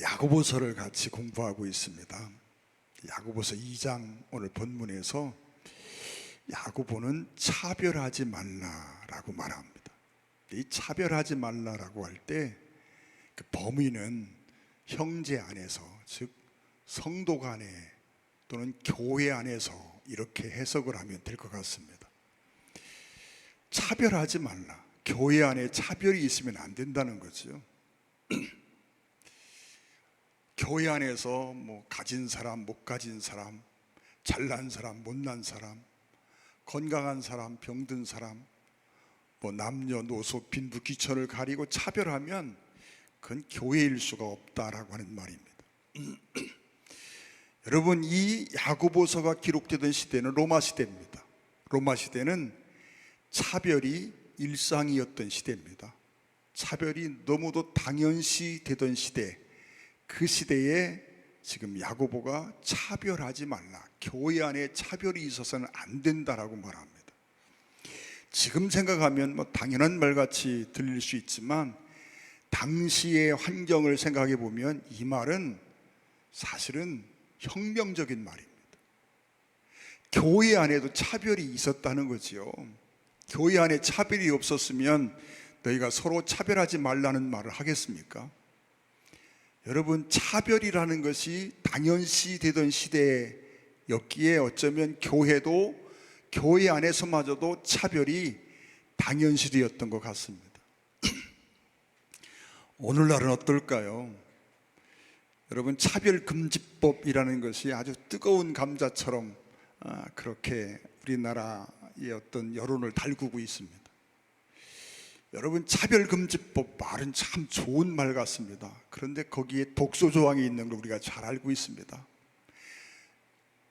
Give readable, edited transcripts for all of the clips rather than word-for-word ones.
야고보서를 같이 공부하고 있습니다. 야고보서 2장 오늘 본문에서 야고보는 차별하지 말라라고 말합니다. 이 차별하지 말라라고 할 때 그 범위는 형제 안에서, 즉 성도 간에 또는 교회 안에서 이렇게 해석을 하면 될 것 같습니다. 차별하지 말라. 교회 안에 차별이 있으면 안 된다는 거죠. 교회 안에서 가진 사람, 못 가진 사람, 잘난 사람, 못난 사람, 건강한 사람, 병든 사람, 남녀노소, 빈부, 귀천을 가리고 차별하면 그건 교회일 수가 없다라고 하는 말입니다. 여러분, 이 야고보서가 기록되던 시대는 로마 시대입니다. 로마 시대는 차별이 일상이었던 시대입니다. 차별이 너무도 당연시 되던 시대, 그 시대에 지금 야고보가 차별하지 말라, 교회 안에 차별이 있어서는 안 된다라고 말합니다. 지금 생각하면 당연한 말같이 들릴 수 있지만 당시의 환경을 생각해 보면 이 말은 사실은 혁명적인 말입니다. 교회 안에도 차별이 있었다는 거지요. 교회 안에 차별이 없었으면 너희가 서로 차별하지 말라는 말을 하겠습니까? 여러분, 차별이라는 것이 당연시 되던 시대였기에 어쩌면 교회도, 교회 안에서마저도 차별이 당연시 되었던 것 같습니다. 오늘날은 어떨까요? 여러분, 차별금지법이라는 것이 아주 뜨거운 감자처럼 그렇게 우리나라의 어떤 여론을 달구고 있습니다. 여러분, 차별금지법 말은 참 좋은 말 같습니다. 그런데 거기에 독소 조항이 있는 걸 우리가 잘 알고 있습니다.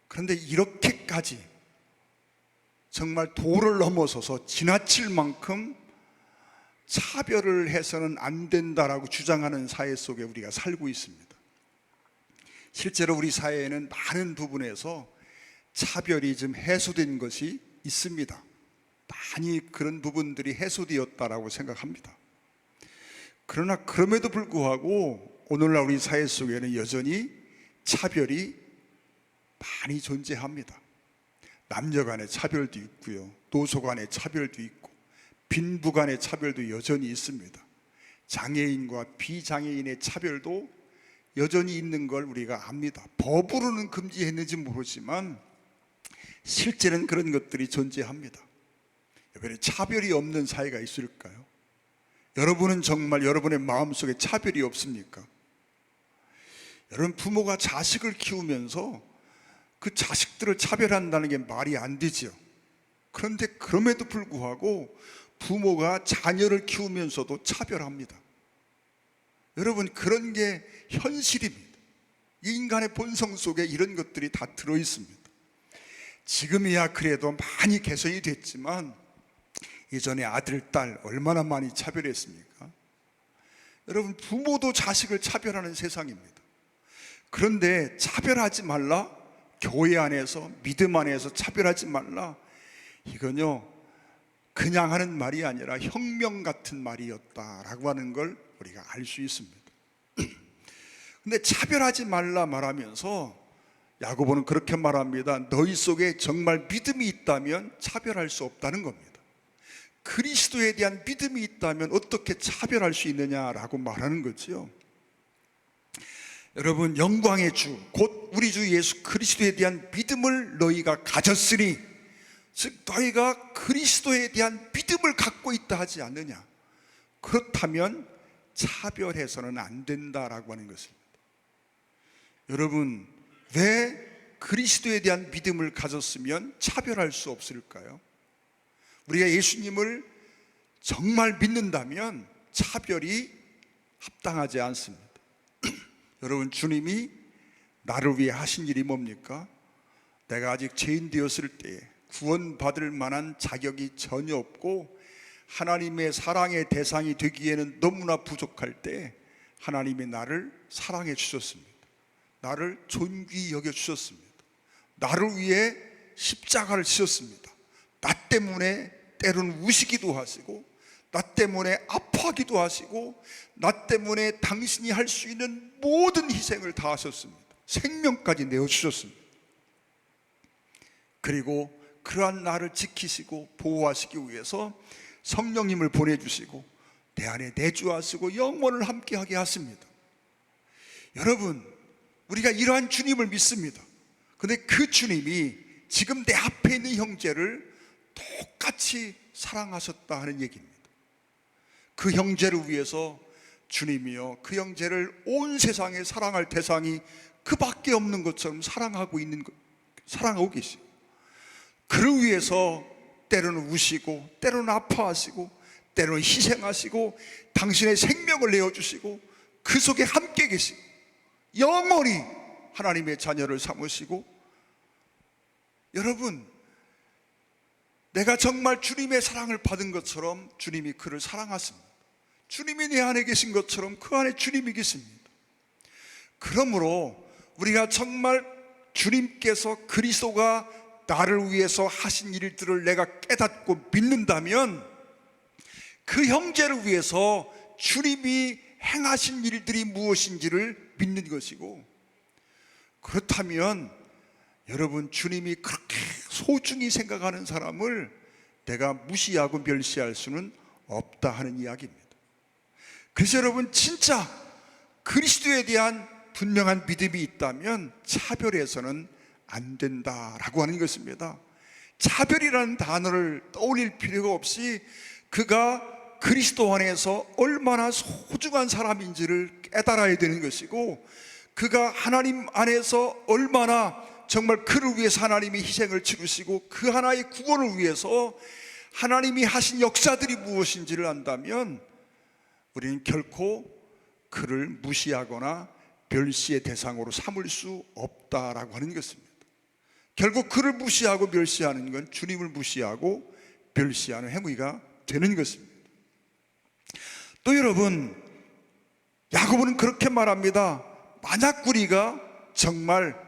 그런데 이렇게까지 정말 도를 넘어서서 지나칠 만큼 차별을 해서는 안 된다라고 주장하는 사회 속에 우리가 살고 있습니다. 실제로 우리 사회에는 많은 부분에서 차별이 좀 해소된 것이 있습니다. 많이 그런 부분들이 해소되었다라고 생각합니다. 그러나 그럼에도 불구하고 오늘날 우리 사회 속에는 여전히 차별이 많이 존재합니다. 남녀 간의 차별도 있고요, 노소 간의 차별도 있고, 빈부 간의 차별도 여전히 있습니다. 장애인과 비장애인의 차별도 여전히 있는 걸 우리가 압니다. 법으로는 금지했는지 모르지만 실제는 그런 것들이 존재합니다. 여러분, 차별이 없는 사회가 있을까요? 여러분은 정말 여러분의 마음속에 차별이 없습니까? 여러분, 부모가 자식을 키우면서 그 자식들을 차별한다는 게 말이 안 되죠. 그런데 그럼에도 불구하고 부모가 자녀를 키우면서도 차별합니다. 여러분, 그런 게 현실입니다. 이 인간의 본성 속에 이런 것들이 다 들어있습니다. 지금이야 그래도 많이 개선이 됐지만 예전에 아들, 딸 얼마나 많이 차별했습니까? 여러분, 부모도 자식을 차별하는 세상입니다. 그런데 차별하지 말라, 교회 안에서, 믿음 안에서 차별하지 말라, 이건요 그냥 하는 말이 아니라 혁명 같은 말이었다라고 하는 걸 우리가 알 수 있습니다. 근데 차별하지 말라 말하면서 야고보는 그렇게 말합니다. 너희 속에 정말 믿음이 있다면 차별할 수 없다는 겁니다. 그리스도에 대한 믿음이 있다면 어떻게 차별할 수 있느냐라고 말하는 거죠. 여러분, 영광의 주, 곧 우리 주 예수 그리스도에 대한 믿음을 너희가 가졌으니, 즉 너희가 그리스도에 대한 믿음을 갖고 있다 하지 않느냐, 그렇다면 차별해서는 안 된다라고 하는 것입니다. 여러분, 왜 그리스도에 대한 믿음을 가졌으면 차별할 수 없을까요? 우리가 예수님을 정말 믿는다면 차별이 합당하지 않습니다. 여러분, 주님이 나를 위해 하신 일이 뭡니까? 내가 아직 죄인 되었을 때에 구원받을 만한 자격이 전혀 없고 하나님의 사랑의 대상이 되기에는 너무나 부족할 때 하나님이 나를 사랑해 주셨습니다. 나를 존귀히 여겨 주셨습니다. 나를 위해 십자가를 지셨습니다. 나 때문에 때로는 우시기도 하시고 나 때문에 아파하기도 하시고 나 때문에 당신이 할 수 있는 모든 희생을 다 하셨습니다. 생명까지 내어주셨습니다. 그리고 그러한 나를 지키시고 보호하시기 위해서 성령님을 보내주시고 내 안에 내주하시고 영원을 함께하게 하십니다. 여러분, 우리가 이러한 주님을 믿습니다. 그런데 그 주님이 지금 내 앞에 있는 형제를 똑같이 사랑하셨다 하는 얘기입니다. 그 형제를 위해서 주님이요, 그 형제를 온 세상에 사랑할 대상이 그밖에 없는 것처럼 사랑하고 계시고, 그를 위해서 때로는 우시고 때로는 아파하시고 때로는 희생하시고 당신의 생명을 내어주시고 그 속에 함께 계시고 영원히 하나님의 자녀를 삼으시고, 여러분, 내가 정말 주님의 사랑을 받은 것처럼 주님이 그를 사랑하십니다. 주님이 내 안에 계신 것처럼 그 안에 주님이 계십니다. 그러므로 우리가 정말 주님께서 그리스도가 나를 위해서 하신 일들을 내가 깨닫고 믿는다면 그 형제를 위해서 주님이 행하신 일들이 무엇인지를 믿는 것이고, 그렇다면 여러분, 주님이 그렇게 소중히 생각하는 사람을 내가 무시하고 멸시할 수는 없다 하는 이야기입니다. 그래서 여러분, 진짜 그리스도에 대한 분명한 믿음이 있다면 차별해서는 안 된다라고 하는 것입니다. 차별이라는 단어를 떠올릴 필요가 없이 그가 그리스도 안에서 얼마나 소중한 사람인지를 깨달아야 되는 것이고, 그가 하나님 안에서 얼마나 정말 그를 위해서 하나님이 희생을 치르시고 그 하나의 구원을 위해서 하나님이 하신 역사들이 무엇인지를 안다면 우리는 결코 그를 무시하거나 멸시의 대상으로 삼을 수 없다라고 하는 것입니다. 결국 그를 무시하고 멸시하는 건 주님을 무시하고 멸시하는 행위가 되는 것입니다. 또 여러분, 야고보는 그렇게 말합니다. 만약 우리가 정말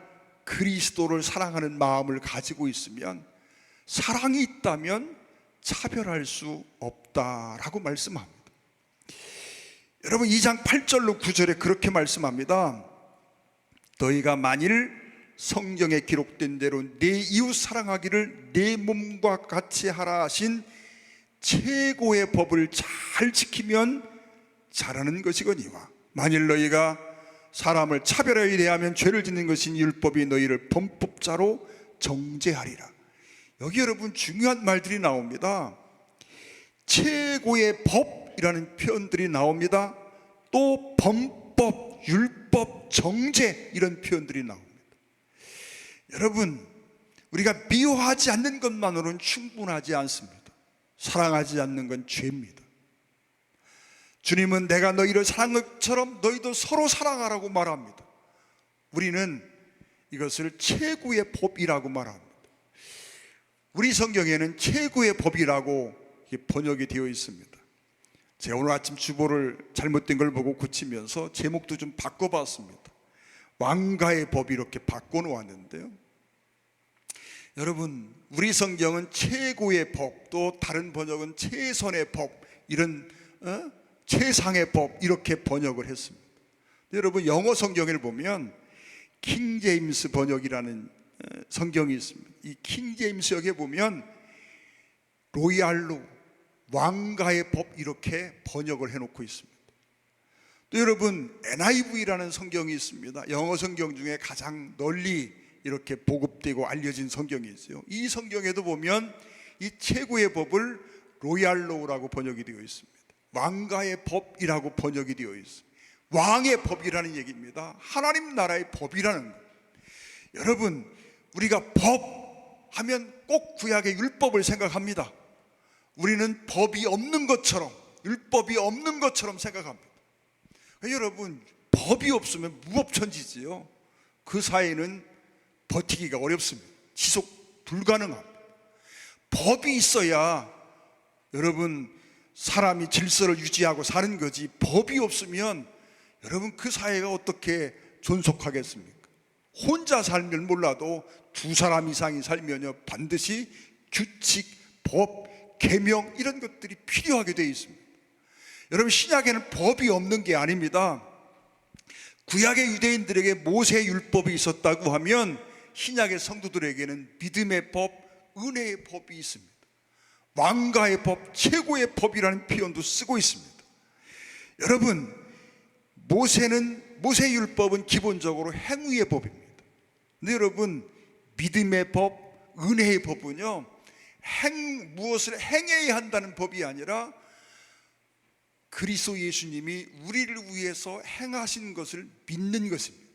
그리스도를 사랑하는 마음을 가지고 있으면, 사랑이 있다면 차별할 수 없다라고 말씀합니다. 여러분, 2장 8절로 9절에 그렇게 말씀합니다. 너희가 만일 성경에 기록된 대로 내 이웃 사랑하기를 내 몸과 같이 하라 하신 최고의 법을 잘 지키면 잘하는 것이거니와, 만일 너희가 사람을 차별하여 대하면 죄를 짓는 것인 율법이 너희를 범법자로 정죄하리라. 여기 여러분 중요한 말들이 나옵니다. 최고의 법이라는 표현들이 나옵니다. 또 범법, 율법, 정죄 이런 표현들이 나옵니다. 여러분, 우리가 미워하지 않는 것만으로는 충분하지 않습니다. 사랑하지 않는 건 죄입니다. 주님은 내가 너희를 사랑한 것처럼 너희도 서로 사랑하라고 말합니다. 우리는 이것을 최고의 법이라고 말합니다. 우리 성경에는 최고의 법이라고 번역이 되어 있습니다. 제가 오늘 아침 주보를 잘못된 걸 보고 고치면서 제목도 좀 바꿔봤습니다. 왕가의 법 이렇게 바꿔놓았는데요, 여러분, 우리 성경은 최고의 법, 또 다른 번역은 최선의 법, 이런 최상의 법 이렇게 번역을 했습니다. 여러분, 영어 성경을 보면 킹 제임스 번역이라는 성경이 있습니다. 이 킹 제임스역에 보면 로얄로, 왕가의 법 이렇게 번역을 해놓고 있습니다. 또 여러분, NIV라는 성경이 있습니다. 영어 성경 중에 가장 널리 이렇게 보급되고 알려진 성경이 있어요. 이 성경에도 보면 이 최고의 법을 로얄로우라고 번역이 되어 있습니다. 왕가의 법이라고 번역이 되어 있습니다. 왕의 법이라는 얘기입니다. 하나님 나라의 법이라는 것. 여러분, 우리가 법 하면 꼭 구약의 율법을 생각합니다. 우리는 법이 없는 것처럼, 율법이 없는 것처럼 생각합니다. 여러분, 법이 없으면 무법천지지요. 그 사회는 버티기가 어렵습니다. 지속 불가능합니다. 법이 있어야 여러분 사람이 질서를 유지하고 사는 거지, 법이 없으면 여러분 그 사회가 어떻게 존속하겠습니까? 혼자 살면 몰라도 두 사람 이상이 살면요 반드시 규칙, 법, 계명 이런 것들이 필요하게 되어 있습니다. 여러분, 신약에는 법이 없는 게 아닙니다. 구약의 유대인들에게 모세 율법이 있었다고 하면 신약의 성도들에게는 믿음의 법, 은혜의 법이 있습니다. 왕가의 법, 최고의 법이라는 표현도 쓰고 있습니다. 여러분, 모세 율법은 기본적으로 행위의 법입니다. 근데 여러분, 믿음의 법, 은혜의 법은요, 무엇을 행해야 한다는 법이 아니라 그리스도 예수님이 우리를 위해서 행하신 것을 믿는 것입니다.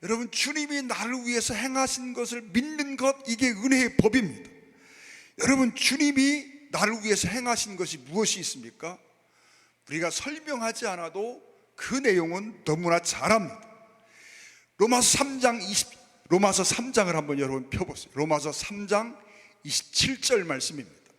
여러분, 주님이 나를 위해서 행하신 것을 믿는 것, 이게 은혜의 법입니다. 여러분, 주님이 나를 위해서 행하신 것이 무엇이 있습니까? 우리가 설명하지 않아도 그 내용은 너무나 잘 압니다. 로마서 3장을 한번 여러분 펴보세요. 로마서 3장 27절 말씀입니다.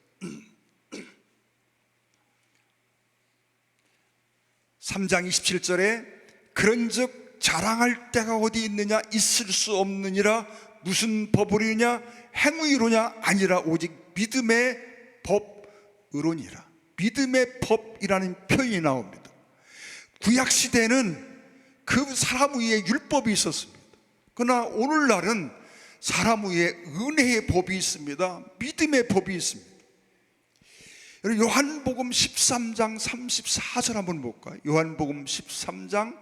3장 27절에 그런즉 자랑할 때가 어디 있느냐, 있을 수 없느니라. 무슨 법으로냐, 행위로냐, 아니라 오직 믿음의 법으로니라. 믿음의 법이라는 표현이 나옵니다. 구약시대는 그 사람 위에 율법이 있었습니다. 그러나 오늘날은 사람 위에 은혜의 법이 있습니다. 믿음의 법이 있습니다. 요한복음 13장 34절 한번 볼까요? 요한복음 13장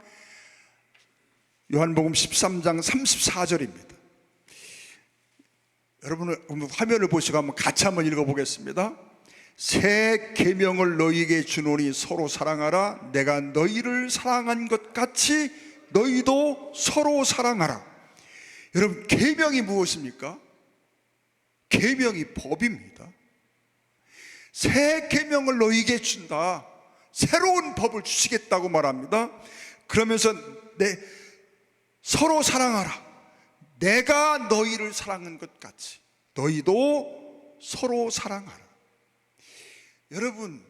34절입니다. 여러분 화면을 보시고 한번 같이 한번 읽어보겠습니다. 새 계명을 너희에게 주노니 서로 사랑하라. 내가 너희를 사랑한 것 같이 너희도 서로 사랑하라. 여러분, 계명이 무엇입니까? 계명이 법입니다. 새 계명을 너희에게 준다. 새로운 법을 주시겠다고 말합니다. 그러면서 서로 사랑하라. 내가 너희를 사랑한 것 같이 너희도 서로 사랑하라. 여러분,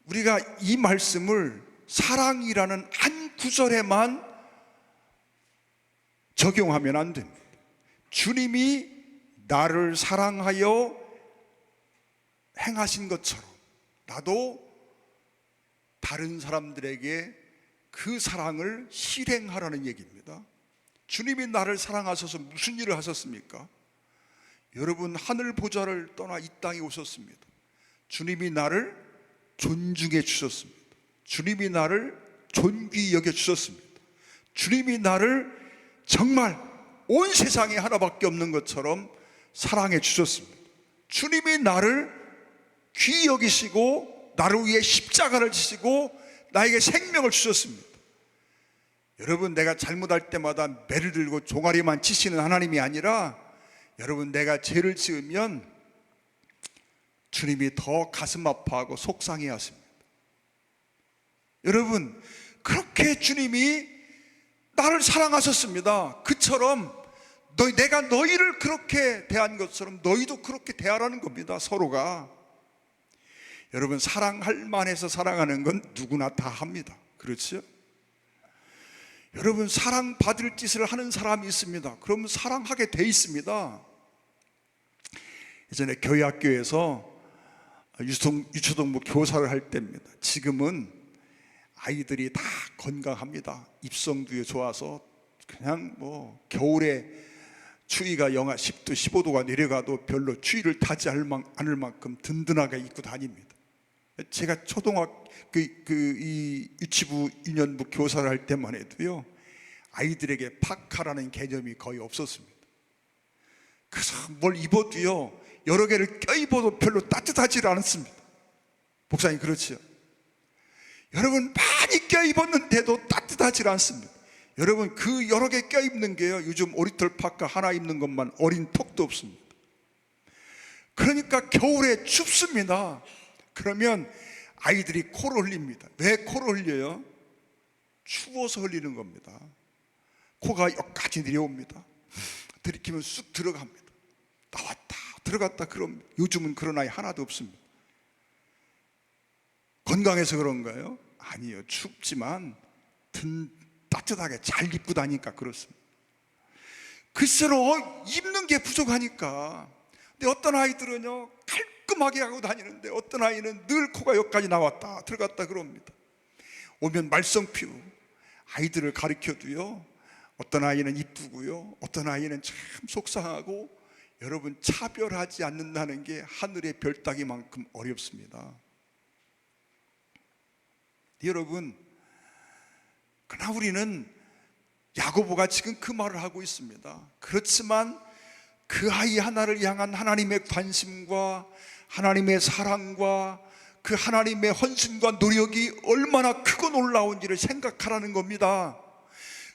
우리가 이 말씀을 사랑이라는 한 구절에만 적용하면 안 됩니다. 주님이 나를 사랑하여 행하신 것처럼 나도 다른 사람들에게 그 사랑을 실행하라는 얘기입니다. 주님이 나를 사랑하셔서 무슨 일을 하셨습니까? 여러분, 하늘 보좌를 떠나 이 땅에 오셨습니다. 주님이 나를 존중해 주셨습니다. 주님이 나를 존귀 여겨 주셨습니다. 주님이 나를 정말 온 세상에 하나밖에 없는 것처럼 사랑해 주셨습니다. 주님이 나를 귀히 여기시고 나를 위해 십자가를 지시고 나에게 생명을 주셨습니다. 여러분, 내가 잘못할 때마다 매를 들고 종아리만 치시는 하나님이 아니라, 여러분, 내가 죄를 지으면 주님이 더 가슴 아파하고 속상해 하십니다. 여러분, 그렇게 주님이 나를 사랑하셨습니다. 그처럼 내가 너희를 그렇게 대한 것처럼 너희도 그렇게 대하라는 겁니다. 서로가. 여러분, 사랑할 만해서 사랑하는 건 누구나 다 합니다. 그렇죠? 여러분, 사랑받을 짓을 하는 사람이 있습니다. 그러면 사랑하게 돼 있습니다. 예전에 교회 학교에서 유초동부 교사를 할 때입니다. 지금은 아이들이 다 건강합니다. 입성도 좋아서 그냥 겨울에 추위가 영하 10도 15도가 내려가도 별로 추위를 타지 않을 만큼 든든하게 입고 다닙니다. 제가 이 유치부 유년부 교사를 할 때만 해도요, 아이들에게 파카라는 개념이 거의 없었습니다. 그래서 뭘 입어도요, 여러 개를 껴입어도 별로 따뜻하지 않습니다. 목사님, 그렇죠? 여러분, 많이 껴입었는데도 따뜻하지 않습니다. 여러분, 그 여러 개 껴입는 게요, 요즘 오리털 파카 하나 입는 것만 어린 턱도 없습니다. 그러니까 겨울에 춥습니다. 그러면 아이들이 코를 흘립니다. 왜 코를 흘려요? 추워서 흘리는 겁니다. 코가 여기까지 내려옵니다. 들이키면 쑥 들어갑니다. 나왔다 들어갔다. 그럼 요즘은 그런 아이 하나도 없습니다. 건강해서 그런가요? 아니요, 춥지만 따뜻하게 잘 입고 다니까 그렇습니다. 글쎄로 입는 게 부족하니까. 근데 어떤 아이들은요, 깔끔하게 하고 다니는데 어떤 아이는 늘 코가 여기까지 나왔다 들어갔다 그럽니다. 오면 말썽 피우고 아이들을 가르쳐도요, 어떤 아이는 이쁘고요, 어떤 아이는 참 속상하고, 여러분 차별하지 않는다는 게 하늘의 별 따기만큼 어렵습니다. 여러분, 그러나 우리는 야고보가 지금 그 말을 하고 있습니다. 그렇지만 그 아이 하나를 향한 하나님의 관심과 하나님의 사랑과 그 하나님의 헌신과 노력이 얼마나 크고 놀라운지를 생각하라는 겁니다.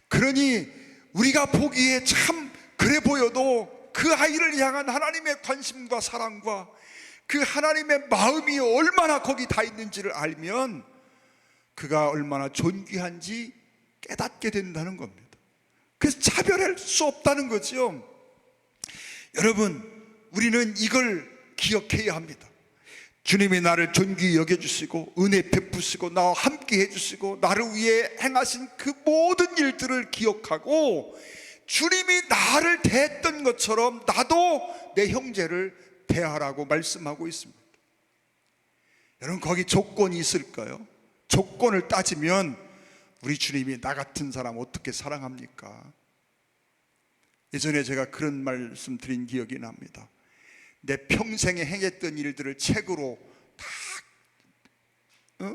그러니 우리가 보기에 참 그래 보여도 그 아이를 향한 하나님의 관심과 사랑과 그 하나님의 마음이 얼마나 거기 다 있는지를 알면 그가 얼마나 존귀한지 깨닫게 된다는 겁니다. 그래서 차별할 수 없다는 거죠. 여러분, 우리는 이걸 기억해야 합니다. 주님이 나를 존귀히 여겨주시고 은혜 베푸시고 나와 함께 해주시고 나를 위해 행하신 그 모든 일들을 기억하고 주님이 나를 대했던 것처럼 나도 내 형제를 대하라고 말씀하고 있습니다. 여러분, 거기 조건이 있을까요? 조건을 따지면 우리 주님이 나 같은 사람 어떻게 사랑합니까? 예전에 제가 그런 말씀 드린 기억이 납니다. 내 평생에 행했던 일들을 책으로 다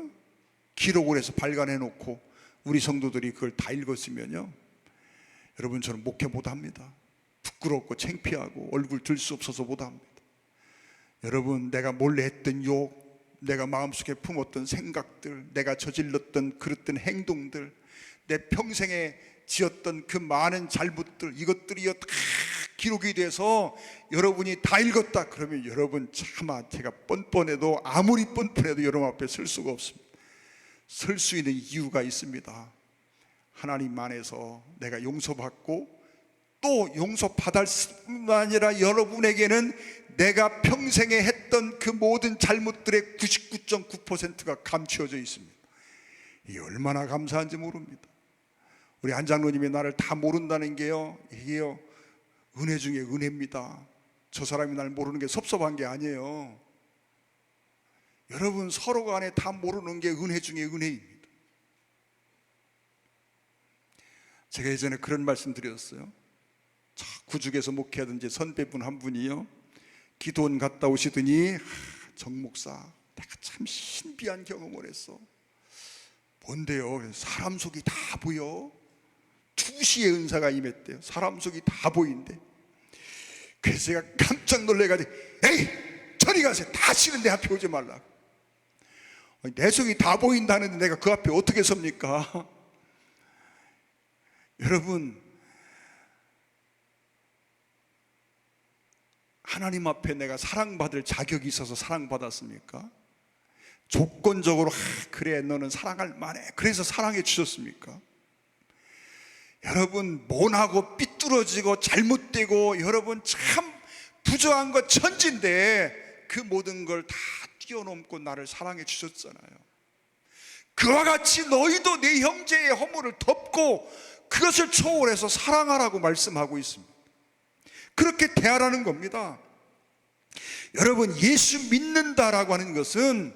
기록을 해서 발간해 놓고 우리 성도들이 그걸 다 읽었으면요, 여러분, 저는 목회 못합니다. 부끄럽고 창피하고 얼굴 들 수 없어서 못합니다. 여러분, 내가 몰래 했던 욕, 내가 마음속에 품었던 생각들, 내가 저질렀던 그랬던 행동들, 내 평생에 지었던 그 많은 잘못들, 이것들이 다 기록이 돼서 여러분이 다 읽었다 그러면 여러분 차마 제가 뻔뻔해도, 아무리 뻔뻔해도 여러분 앞에 설 수가 없습니다. 설 수 있는 이유가 있습니다. 하나님 안에서 내가 용서받고 또 용서받을 뿐만 아니라 여러분에게는 내가 평생에 했던 그 모든 잘못들의 99.9%가 감추어져 있습니다. 이게 얼마나 감사한지 모릅니다. 우리 한 장로님이 나를 다 모른다는 게요, 이게요 은혜 중에 은혜입니다. 저 사람이 날 모르는 게 섭섭한 게 아니에요. 여러분, 서로 간에 다 모르는 게 은혜 중에 은혜입니다. 제가 예전에 그런 말씀 드렸어요. 구죽에서 목회하던 제 선배분 한 분이요, 기도원 갔다 오시더니 정 목사, 내가 참 신비한 경험을 했어. 뭔데요? 사람 속이 다 보여. 2시에 은사가 임했대요. 사람 속이 다 보인대. 그래서 제가 깜짝 놀래가지고, 에이 저리 가세요. 다시는 내 앞에 오지 말라고. 내 속이 다 보인다는데 내가 그 앞에 어떻게 섭니까? 여러분, 하나님 앞에 내가 사랑받을 자격이 있어서 사랑받았습니까? 조건적으로 그래 너는 사랑할 만해 그래서 사랑해 주셨습니까? 여러분, 모나고 삐뚤어지고 잘못되고 여러분 참 부정한 것 천진데 그 모든 걸 다 뛰어넘고 나를 사랑해 주셨잖아요. 그와 같이 너희도 내 형제의 허물을 덮고 그것을 초월해서 사랑하라고 말씀하고 있습니다. 그렇게 대하라는 겁니다. 여러분, 예수 믿는다라고 하는 것은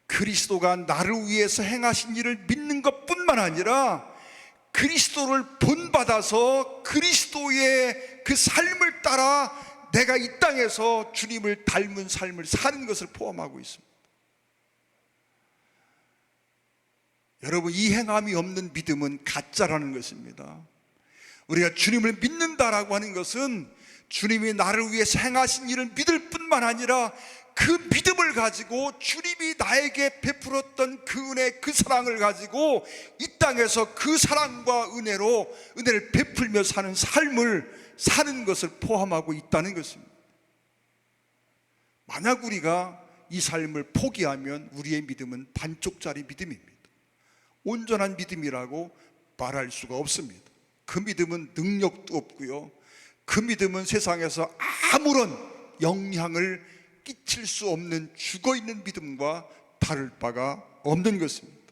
그리스도가 나를 위해서 행하신 일을 믿는 것뿐만 아니라 그리스도를 본받아서 그리스도의 그 삶을 따라 내가 이 땅에서 주님을 닮은 삶을 사는 것을 포함하고 있습니다. 여러분, 이 행함이 없는 믿음은 가짜라는 것입니다. 우리가 주님을 믿는다라고 하는 것은 주님이 나를 위해서 행하신 일을 믿을 뿐만 아니라 그 믿음을 가지고 주님이 나에게 베풀었던 그 은혜, 그 사랑을 가지고 이 땅에서 그 사랑과 은혜로 은혜를 베풀며 사는 삶을 사는 것을 포함하고 있다는 것입니다. 만약 우리가 이 삶을 포기하면 우리의 믿음은 반쪽짜리 믿음입니다. 온전한 믿음이라고 말할 수가 없습니다. 그 믿음은 능력도 없고요, 그 믿음은 세상에서 아무런 영향을 끼칠 수 없는 죽어있는 믿음과 다를 바가 없는 것입니다.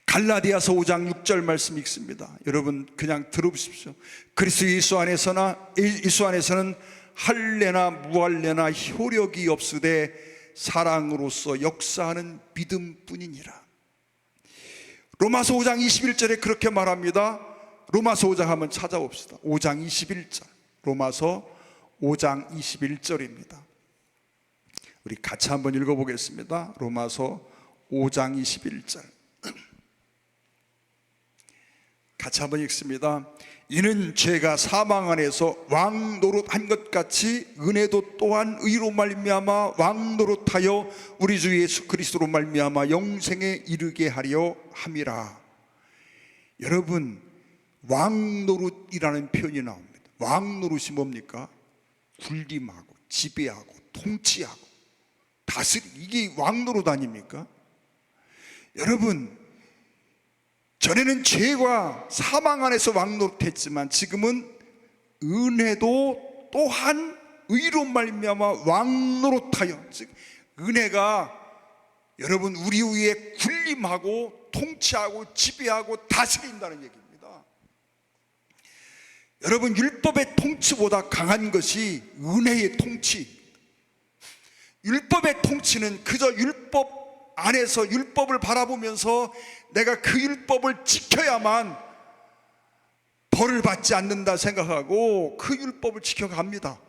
갈라디아서 5장 6절 말씀 읽습니다. 여러분 그냥 들어보십시오. 그리스도 예수 안에서는 할례나 무할례나 효력이 없으되 사랑으로서 역사하는 믿음뿐이니라. 로마서 5장 21절에 그렇게 말합니다. 로마서 5장 한번 찾아봅시다. 5장 21절. 로마서 5장 21절입니다. 우리 같이 한번 읽어보겠습니다. 로마서 5장 21절. 같이 한번 읽습니다. 이는 죄가 사망 안에서 왕 노릇한 것 같이 은혜도 또한 의로 말미암아 왕 노릇하여 우리 주 예수 그리스도로 말미암아 영생에 이르게 하려 함이라. 여러분, 왕 노릇이라는 표현이 나옵니다. 왕 노릇이 뭡니까? 군림하고 지배하고 통치하고 이게 왕 노릇 아닙니까? 여러분, 전에는 죄와 사망 안에서 왕노릇했지만 지금은 은혜도 또한 의로 말미암아 왕노릇하여, 즉 은혜가 여러분 우리 위에 군림하고 통치하고 지배하고 다스린다는 얘기입니다. 여러분, 율법의 통치보다 강한 것이 은혜의 통치. 율법의 통치는 그저 율법 안에서 율법을 바라보면서 내가 그 율법을 지켜야만 벌을 받지 않는다 생각하고 그 율법을 지켜갑니다.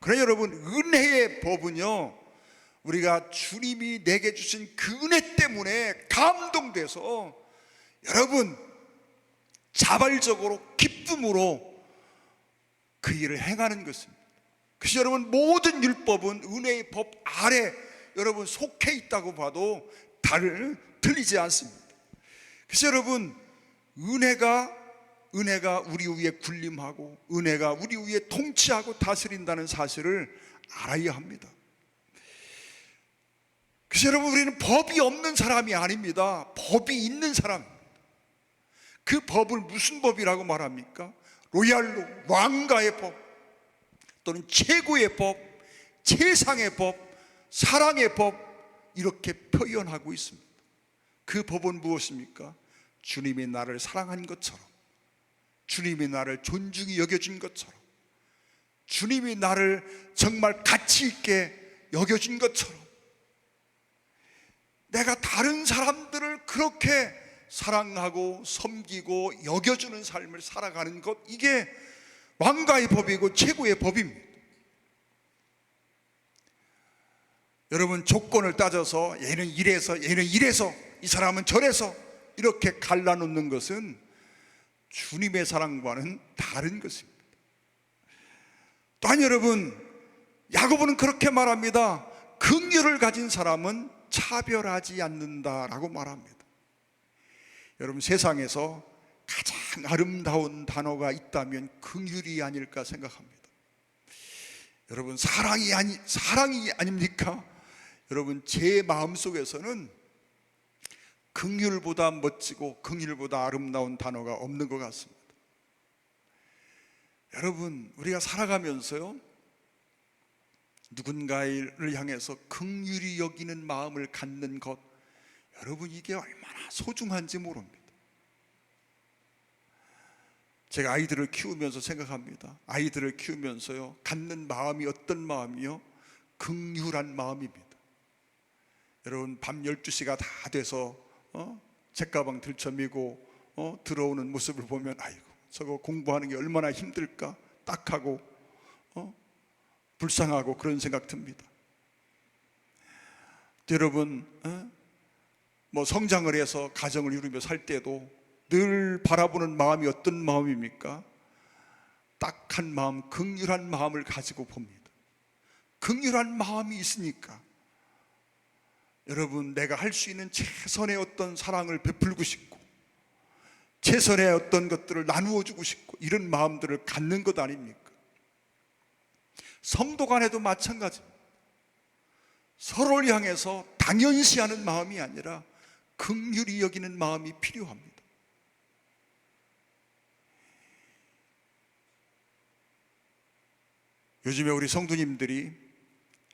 그래 여러분, 은혜의 법은요, 우리가 주님이 내게 주신 그 은혜 때문에 감동돼서 여러분 자발적으로 기쁨으로 그 일을 행하는 것입니다. 그래서 여러분, 모든 율법은 은혜의 법 아래 여러분 속해 있다고 봐도 틀리지 않습니다. 그래서 여러분, 은혜가 우리 위에 군림하고 은혜가 우리 위에 통치하고 다스린다는 사실을 알아야 합니다. 그래서 여러분, 우리는 법이 없는 사람이 아닙니다. 법이 있는 사람입니다. 그 법을 무슨 법이라고 말합니까? 로얄로, 왕가의 법, 또는 최고의 법, 최상의 법, 사랑의 법, 이렇게 표현하고 있습니다. 그 법은 무엇입니까? 주님이 나를 사랑한 것처럼, 주님이 나를 존중히 여겨준 것처럼, 주님이 나를 정말 가치 있게 여겨준 것처럼 내가 다른 사람들을 그렇게 사랑하고 섬기고 여겨주는 삶을 살아가는 것, 이게 왕가의 법이고 최고의 법입니다. 여러분, 조건을 따져서 얘는 이래서 얘는 이래서 이 사람은 저래서 이렇게 갈라놓는 것은 주님의 사랑과는 다른 것입니다. 또한 여러분, 야고보는 그렇게 말합니다. 긍휼을 가진 사람은 차별하지 않는다라고 말합니다. 여러분, 세상에서 가장 아름다운 단어가 있다면 긍휼이 아닐까 생각합니다. 여러분, 사랑이 아닙니까? 여러분, 제 마음속에서는 긍휼보다 멋지고 긍휼보다 아름다운 단어가 없는 것 같습니다. 여러분, 우리가 살아가면서요, 누군가를 향해서 긍휼히 여기는 마음을 갖는 것, 여러분, 이게 얼마나 소중한지 모릅니다. 제가 아이들을 키우면서 생각합니다. 아이들을 키우면서요, 갖는 마음이 어떤 마음이요? 긍휼한 마음입니다. 여러분, 밤 12시가 다 돼서 책가방 들쳐미고 들어오는 모습을 보면 아이고, 저거 공부하는 게 얼마나 힘들까, 딱하고 불쌍하고 그런 생각 듭니다. 여러분, 뭐 성장을 해서 가정을 이루며 살 때도 늘 바라보는 마음이 어떤 마음입니까? 딱한 마음, 긍휼한 마음을 가지고 봅니다. 긍휼한 마음이 있으니까 여러분, 내가 할 수 있는 최선의 어떤 사랑을 베풀고 싶고 최선의 어떤 것들을 나누어 주고 싶고 이런 마음들을 갖는 것 아닙니까? 성도 간에도 마찬가지입니다. 서로를 향해서 당연시하는 마음이 아니라 긍휼히 여기는 마음이 필요합니다. 요즘에 우리 성도님들이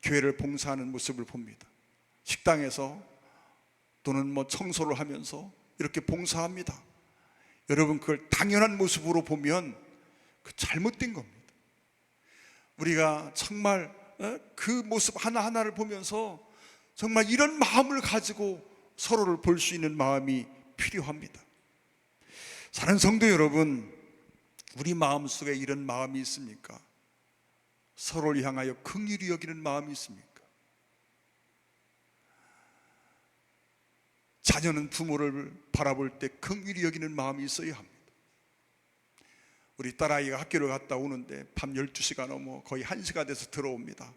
교회를 봉사하는 모습을 봅니다. 식당에서 또는 뭐 청소를 하면서 이렇게 봉사합니다. 여러분, 그걸 당연한 모습으로 보면 그 잘못된 겁니다. 우리가 정말 그 모습 하나하나를 보면서 정말 이런 마음을 가지고 서로를 볼 수 있는 마음이 필요합니다. 사랑하는 성도 여러분, 우리 마음속에 이런 마음이 있습니까? 서로를 향하여 긍휼히 여기는 마음이 있습니까? 자녀는 부모를 바라볼 때 긍휼히 여기는 마음이 있어야 합니다. 우리 딸아이가 학교를 갔다 오는데 밤 12시가 넘어 거의 1시가 돼서 들어옵니다.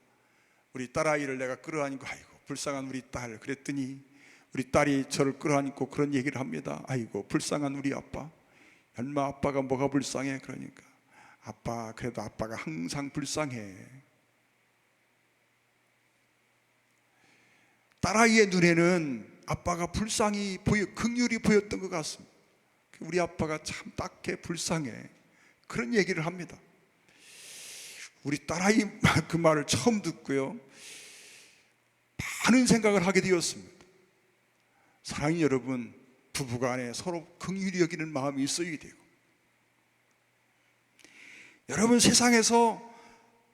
우리 딸아이를 내가 끌어안고 아이고 불쌍한 우리 딸 그랬더니 우리 딸이 저를 끌어안고 그런 얘기를 합니다. 아이고 불쌍한 우리 아빠. 얼마 아빠가 뭐가 불쌍해? 그러니까 아빠 그래도 아빠가 항상 불쌍해. 딸아이의 눈에는 아빠가 불쌍히 보여 긍휼히 보였던 것 같습니다. 우리 아빠가 참 딱해 불쌍해 그런 얘기를 합니다. 우리 딸아이 그 말을 처음 듣고요 많은 생각을 하게 되었습니다. 사랑하는 여러분, 부부간에 서로 긍휼히 여기는 마음이 있어야 되고, 여러분 세상에서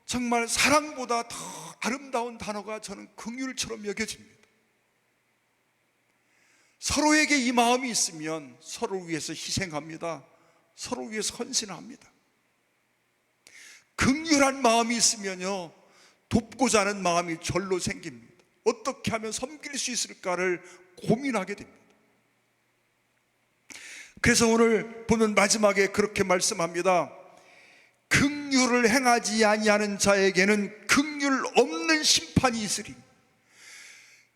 정말 사랑보다 더 아름다운 단어가 저는 긍휼처럼 여겨집니다. 서로에게 이 마음이 있으면 서로를 위해서 희생합니다. 서로를 위해서 헌신합니다. 긍휼한 마음이 있으면요 돕고자 하는 마음이 절로 생깁니다. 어떻게 하면 섬길 수 있을까를 고민하게 됩니다. 그래서 오늘 보면 마지막에 그렇게 말씀합니다. 긍휼을 행하지 아니하는 자에게는 긍휼 없는 심판이 있으리.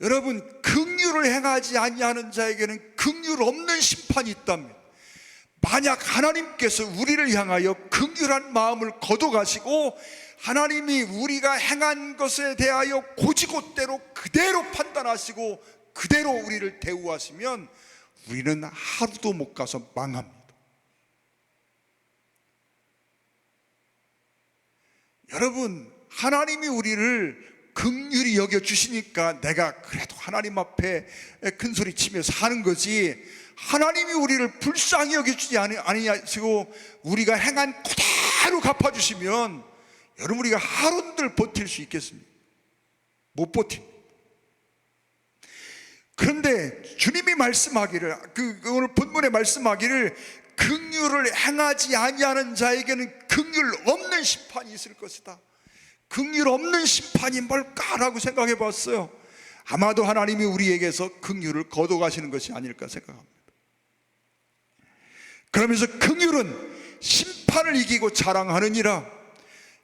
여러분, 긍휼을 행하지 아니하는 자에게는 긍휼 없는 심판이 있답니다. 만약 하나님께서 우리를 향하여 긍휼한 마음을 거둬가시고 하나님이 우리가 행한 것에 대하여 고지고대로 그대로 판단하시고 그대로 우리를 대우하시면 우리는 하루도 못 가서 망합니다. 여러분, 하나님이 우리를 긍휼히 여겨주시니까 내가 그래도 하나님 앞에 큰소리 치며 사는 거지, 하나님이 우리를 불쌍히 여겨주지 아니하시고 우리가 행한 그대로 갚아주시면 여러분 우리가 하루들 버틸 수 있겠습니까? 못 버팁니다. 그런데 주님이 말씀하기를, 오늘 본문에 말씀하기를 긍휼을 행하지 아니하는 자에게는 긍휼 없는 심판이 있을 것이다. 긍휼 없는 심판이 뭘까라고 생각해 봤어요. 아마도 하나님이 우리에게서 긍휼을 거둬가시는 것이 아닐까 생각합니다. 그러면서 긍휼은 심판을 이기고 자랑하느니라.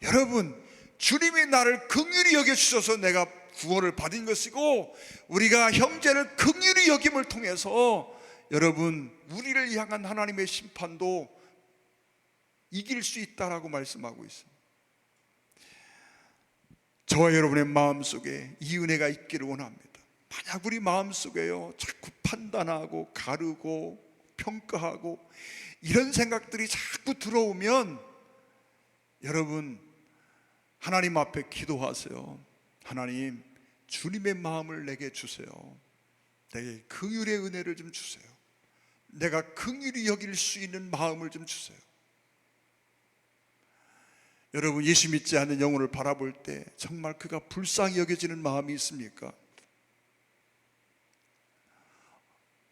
여러분, 주님이 나를 긍휼히 여겨주셔서 내가 구원을 받은 것이고, 우리가 형제를 긍휼히 여김을 통해서 여러분 우리를 향한 하나님의 심판도 이길 수 있다라고 말씀하고 있습니다. 저와 여러분의 마음속에 이 은혜가 있기를 원합니다. 만약 우리 마음속에요 자꾸 판단하고 가르고 평가하고 이런 생각들이 자꾸 들어오면 여러분 하나님 앞에 기도하세요. 하나님, 주님의 마음을 내게 주세요. 내게 긍휼의 은혜를 좀 주세요. 내가 긍휼히 여길 수 있는 마음을 좀 주세요. 여러분, 예수 믿지 않는 영혼을 바라볼 때 정말 그가 불쌍히 여겨지는 마음이 있습니까?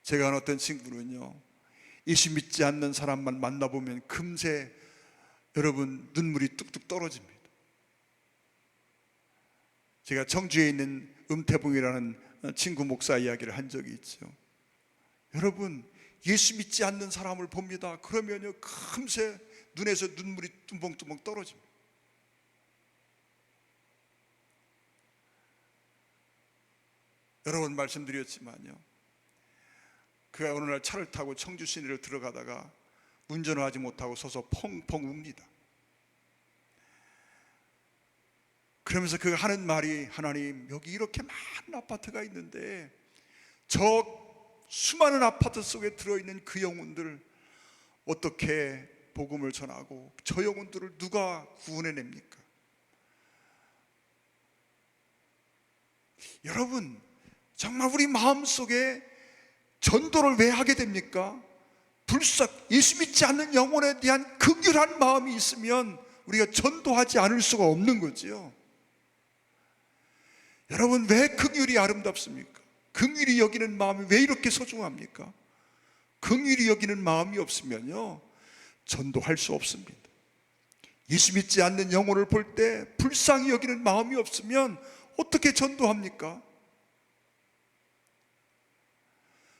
제가 아는 어떤 친구는요 예수 믿지 않는 사람만 만나보면 금세 여러분 눈물이 뚝뚝 떨어집니다. 제가 청주에 있는 음태봉이라는 친구 목사 이야기를 한 적이 있죠. 여러분, 예수 믿지 않는 사람을 봅니다. 그러면요 금세 눈에서 눈물이 뚜벅뚜벅 떨어집니다. 여러 번 말씀드렸지만요, 그가 어느 날 차를 타고 청주 시내를 들어가다가 운전을 하지 못하고 서서 펑펑 웁니다. 그러면서 그가 하는 말이, 하나님, 여기 이렇게 많은 아파트가 있는데 저 수많은 아파트 속에 들어있는 그 영혼들 어떻게 복음을 전하고 저 영혼들을 누가 구원해냅니까? 여러분, 정말 우리 마음속에 전도를 왜 하게 됩니까? 불쌍 예수 믿지 않는 영혼에 대한 긍휼한 마음이 있으면 우리가 전도하지 않을 수가 없는 거지요. 여러분, 왜 긍휼이 아름답습니까? 긍휼히 여기는 마음이 왜 이렇게 소중합니까? 긍휼히 여기는 마음이 없으면요, 전도할 수 없습니다. 예수 믿지 않는 영혼을 볼 때 불쌍히 여기는 마음이 없으면 어떻게 전도합니까?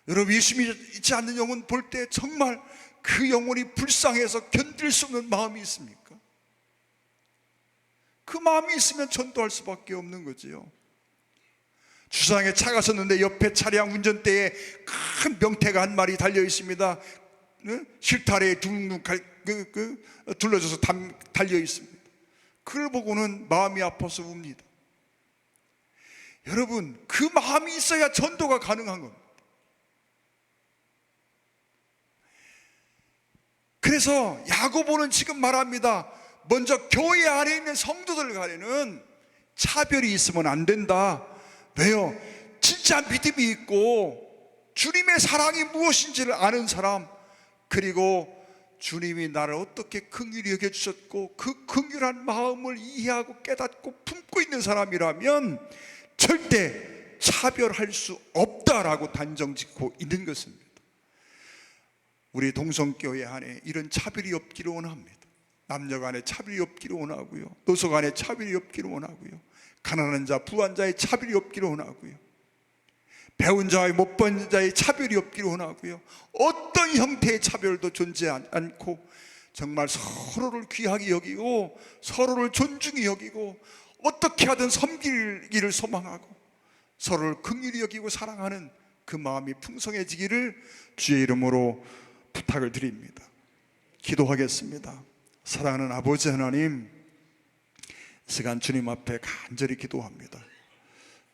여러분, 예수 믿지 않는 영혼 볼 때 정말 그 영혼이 불쌍해서 견딜 수 없는 마음이 있습니까? 그 마음이 있으면 전도할 수밖에 없는 거지요. 주차장에 차가 섰는데 옆에 차량 운전대에 큰 명태가 한 마리 달려 있습니다. 실타래에 둥둥 둘러져서 달려 있습니다. 그걸 보고는 마음이 아파서 웁니다. 여러분, 그 마음이 있어야 전도가 가능한 겁니다. 그래서 야고보는 지금 말합니다. 먼저 교회 안에 있는 성도들 간에는 차별이 있으면 안 된다. 왜요? 진짜 믿음이 있고 주님의 사랑이 무엇인지를 아는 사람, 그리고 주님이 나를 어떻게 긍휼히 여겨주셨고 그 긍휼한 마음을 이해하고 깨닫고 품고 있는 사람이라면 절대 차별할 수 없다라고 단정짓고 있는 것입니다. 우리 동성교회 안에 이런 차별이 없기를 원합니다. 남녀 간에 차별이 없기를 원하고요, 노소 간에 차별이 없기를 원하고요, 가난한 자, 부한 자의 차별이 없기를 원하고요, 배운 자와 못 배운 자의 차별이 없기를 원하고요, 어떤 형태의 차별도 존재하지 않고 정말 서로를 귀하게 여기고 서로를 존중히 여기고 어떻게 하든 섬기기를 소망하고 서로를 긍휼히 여기고 사랑하는 그 마음이 풍성해지기를 주의 이름으로 부탁을 드립니다. 기도하겠습니다. 사랑하는 아버지 하나님, 이 시간 주님 앞에 간절히 기도합니다.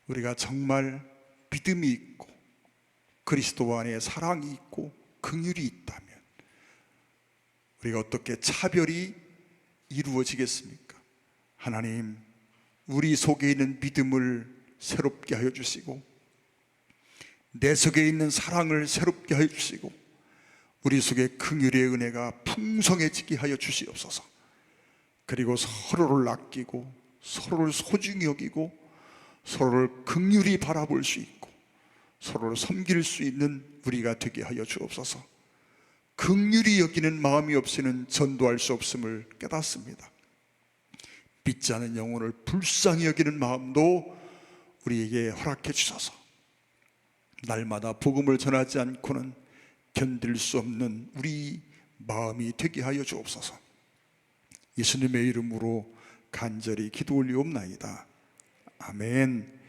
우리가 정말 믿음이 있고 그리스도 안에 사랑이 있고 긍휼이 있다면 우리가 어떻게 차별이 이루어지겠습니까? 하나님, 우리 속에 있는 믿음을 새롭게 하여 주시고 내 속에 있는 사랑을 새롭게 하여 주시고 우리 속에 긍휼의 은혜가 풍성해지게 하여 주시옵소서. 그리고 서로를 아끼고 서로를 소중히 여기고 서로를 긍휼히 바라볼 수 있고 서로를 섬길 수 있는 우리가 되게 하여 주옵소서. 긍휼히 여기는 마음이 없이는 전도할 수 없음을 깨닫습니다. 믿지 않은 영혼을 불쌍히 여기는 마음도 우리에게 허락해 주셔서 날마다 복음을 전하지 않고는 견딜 수 없는 우리 마음이 되게 하여 주옵소서. 예수님의 이름으로 간절히 기도 올리옵나이다. 아멘.